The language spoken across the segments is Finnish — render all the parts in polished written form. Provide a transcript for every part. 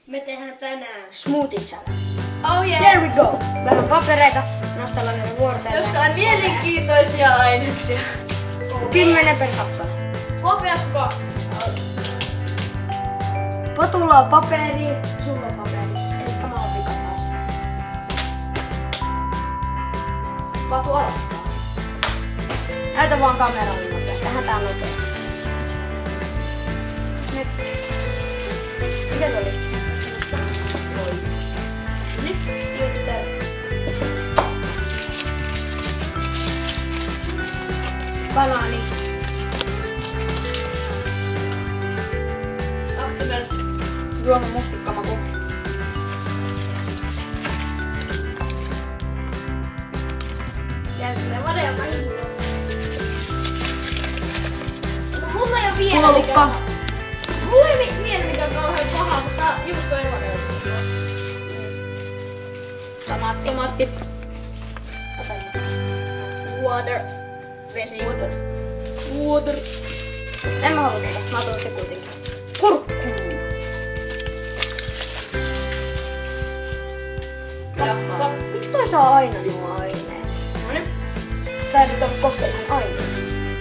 Me tehdään tänään smoothie salad. Oh yeah. There we go. Vähän papereita, nostellaan näitä vuorteita. Jossain mielenkiintoisia aineksia. 10 per kappale. Kopiasko? Patulla on paperi, sulla on paperi. Elikkä mä oon vika taas. Patu aloittaa. Näytä vaan kameralle nopeasti. Tähän tää nopeasti. Nyt. Mikä se oli? Nyt. Twister. Banaani. Aktivel. Juoma mustikkamaku. Jälkeen varjelma hillo. No mulla ei oo vielä Puolukka. mikään. Mulla ei vielä mikään kauhean paha, koska just toi varjelma. Tomaatti. Water. Vesi. Water. En mä halua tätä. Mä otan se kuitenkin. Kurkku. Jaffa. Miksi toi saa aina nuo aineet? Noniin. Sitä ei pitää kokeilla aineisiin.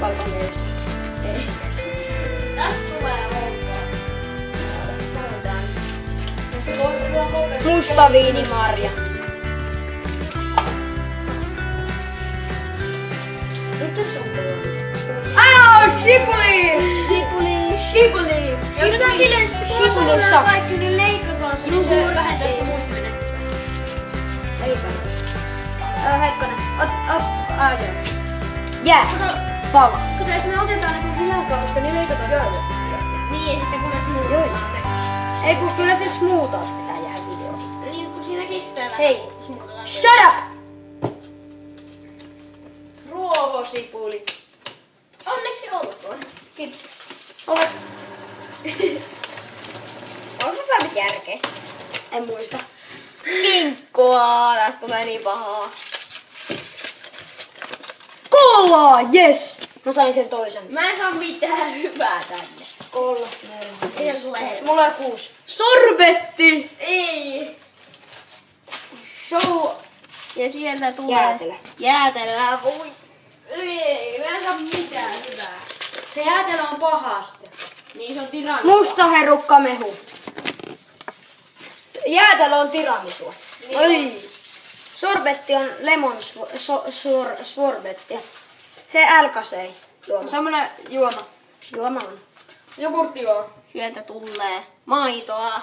Valkoinen just. Ei. Tästä tulee onkaa. Näytään. Tästä tuo kopea. Musta viinimarja. Nyt tässä on sipuli! Sipuli! Joten silleen sitten kun on Sipuli saadaan saks. kaikki, niin leikataan se, niin se vähentää sitä muista menetystä. Hetkonen. Jää. Pala. Kato, jos me otetaan ne jääkaapista, niin leikataan joo. Niin, ja sitten kun me smoothaamme. Ei kun kyllä se smoothaus pitää jää videoon. Niin, kun siinä kestää vähän. Hei. Smoothaataan. Shut up! Ruovosipuli. Onneksi olkoon. Kiitos. Olet. Onko sä saanut järkeä? En muista. Kinkkua! Tästä tulee niin pahaa. Kolla! Yes! Mä sain sen toisen. Mä en saa mitään hyvää tänne. Kolla. Ei se sulle helppo. Mulla on 6. Sorbetti! Ei! Show! Ja sieltä tulee... Jäätelö. Jäätelöä, voi. Ei, mä en saa mitään hyvää. Se jäätelö on pahasti. Niin se on tiramisu. Musta herukkamehu. Jäätelö on tiramisua. Niin Oi. Sorbetti on lemon sorbetti. Se älkäsei juoma. Semmonen juoma. Juoma on. Jogurtti joo. Sieltä tulee maitoa.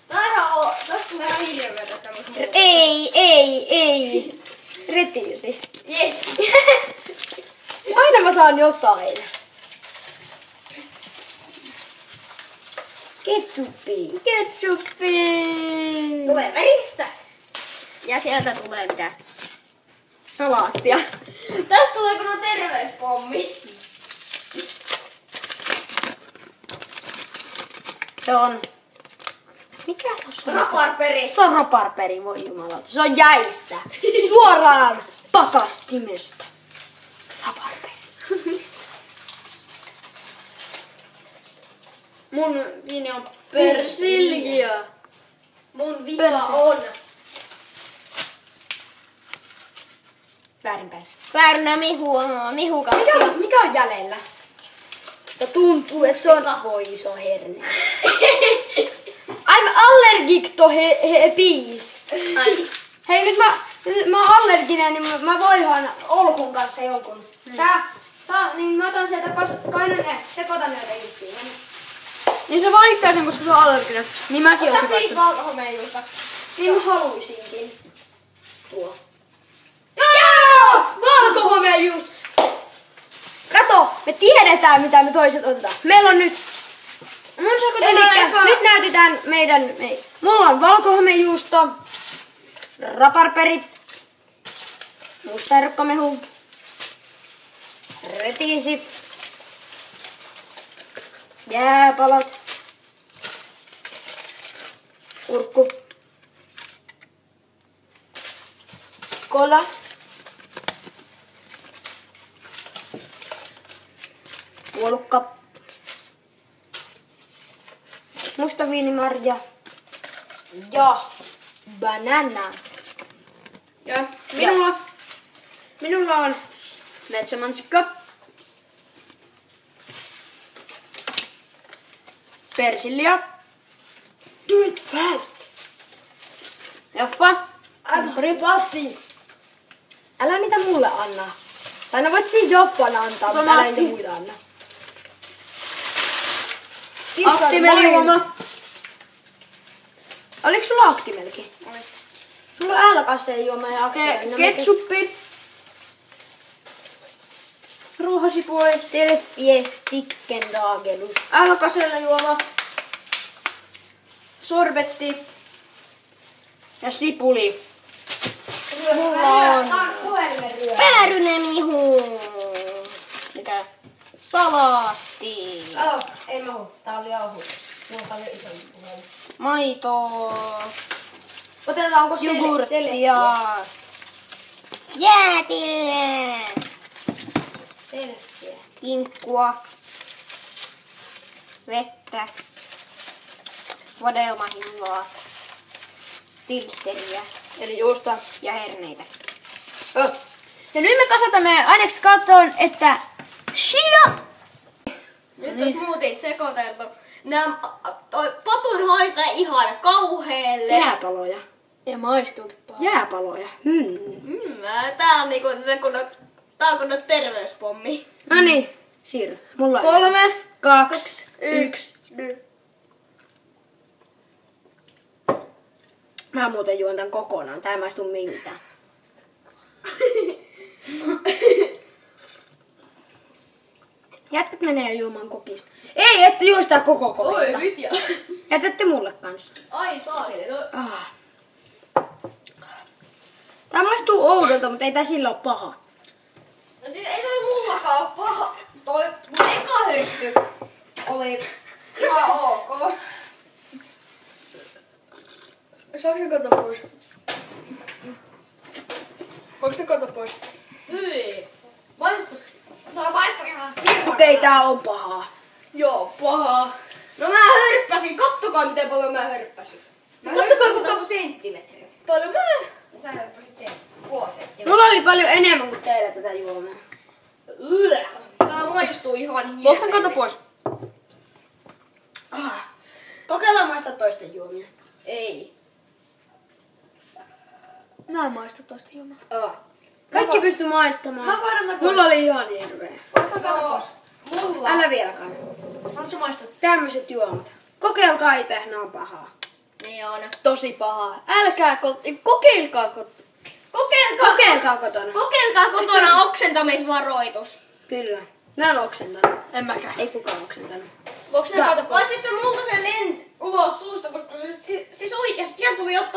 Tästä tulee ihan hirveetä tämmöistä muuta. Ei. Retiisi. Yes. Aina mä saan jotain. Ketsuppia. Tulee veristä. Ja sieltä tulee mitä? Salaattia. Tästä tulee kun on terveyspommi. Se on... Mikä tossa on? Raparperi. Se on raparperi, voi jumalauta. Se on jäistä. Suoraan pakastimesta. Raparperi. Mun viini on persilja. Mun vika on Väärinpäin. väärynä mihukakkia. Mikä on jäljellä? Sitä tuntuu, että se on... Voi iso herne. I'm allergic to peas. Hei, nyt mä oon allerginen, niin mä voihan olkun kanssa jonkun. Niin mä otan sieltä sekoitan ne siihen. Niin se valittaa sen, koska se on allerginen. Niin mäkin Ota olisin please valittanut. valkohomejuusta. Niin mä haluisinkin. Tuo. Joo! Valkohomejuusto! Kato, me tiedetään mitä me toiset otetaan. Meillä on nyt... Elikkä nyt näytetään mulla on valkohomejuusto, raparperi, musta herukkamehu, retiisi, jääpalat, kurkku, kola, puolukka, musta viinimarja ja banana. Ja Minulla on metsämansikka, persilja, Do it fast! jaffa, Passi! älä niitä mulle anna. Tai no voit siinä Joffana antaa, mutta älä niitä muita anna. Aktimelijuoma. Oliko sulla aktimelki? Oli. Mulla on älkäseen juoma ja aktimeli. Ketsuppi. Ruohosipuli. Selfie-stickendagelus. Älkäsellä juoma. Sorbetti. Ja sipuli. Mulla on päärynemihu. Mikä? Salaatti. Ei mahu. Tää oli jauhu. Mulla on paljon isompi puhelu. Maito. Otetaanko Jogurttia. Jäätille. Selfie. Kinkkua. Vettä. Vadelmahilloa. Tilsteriä. Eli juusta. Ja herneitä. Ja nyt me kasatamme ainekset kattoon, että shia! Nyt olisi muuten sekoiteltu. Toi patun haisee ihan kauheelle. Jääpaloja. Ja maistuukin pahaa. Jääpaloja. Tää on niinku se tää on kunnon terveyspommi. No niin, siirry. Mulla 3, 2, 1. Mä muuten juon tän kokonaan. Tää ei maistu mitään. Jätkät menee juomaan kokista. Ei, ette juo sitä koko kokista. nyt jo. Jätätte mulle kanssa. Ai saakeli. Tää maistuu oudolta, mutta ei tää sillä ole paha. No siis ei toi mullakaan oo paha. Toi mun eka hyrtty oli ihan ok. Saanko ne kato pois? Voinko ne kato pois? Hyi. Maistus. Toi maistuu ihan Mut ei tää on pahaa. Joo, pahaa. No mä hörppäsin. Kattokaa miten paljon mä hörppäsin. Mä Kattokaa, hörppäsin senttimetriä. Paljon mä? Sä hörppäsit sen puoli senttimetriä. Mulla oli paljon enemmän kuin teillä tätä juomaa. Tää maistuu ihan hirveelle. Voinko ne kato pois? Kokeillaan maistaa toisten juomia. Ei. Mä en maistu tosta juomaa. Kaikki pysty maistamaan. Mä kaadan ne pois. Mulla oli ihan hirveä. Voinko ne kato No, pois? mulla. Älä vieläkään. Oot sä maistat? Tämmöiset juomat. Kokeilkaa itse, ne on pahaa. Niin on. Tosi pahaa. Älkää kokeilkaa Kokeilkaa kotona. Kokeilkaa kotona oksentamisvaroitus. Kyllä. Mä oon oksentanut. En mäkään. Ei kukaan oksentanut. Voinko ne kato pois? Voit sitten multa sen ulos suusta, koska siis oikeasti sieltä tuli jotain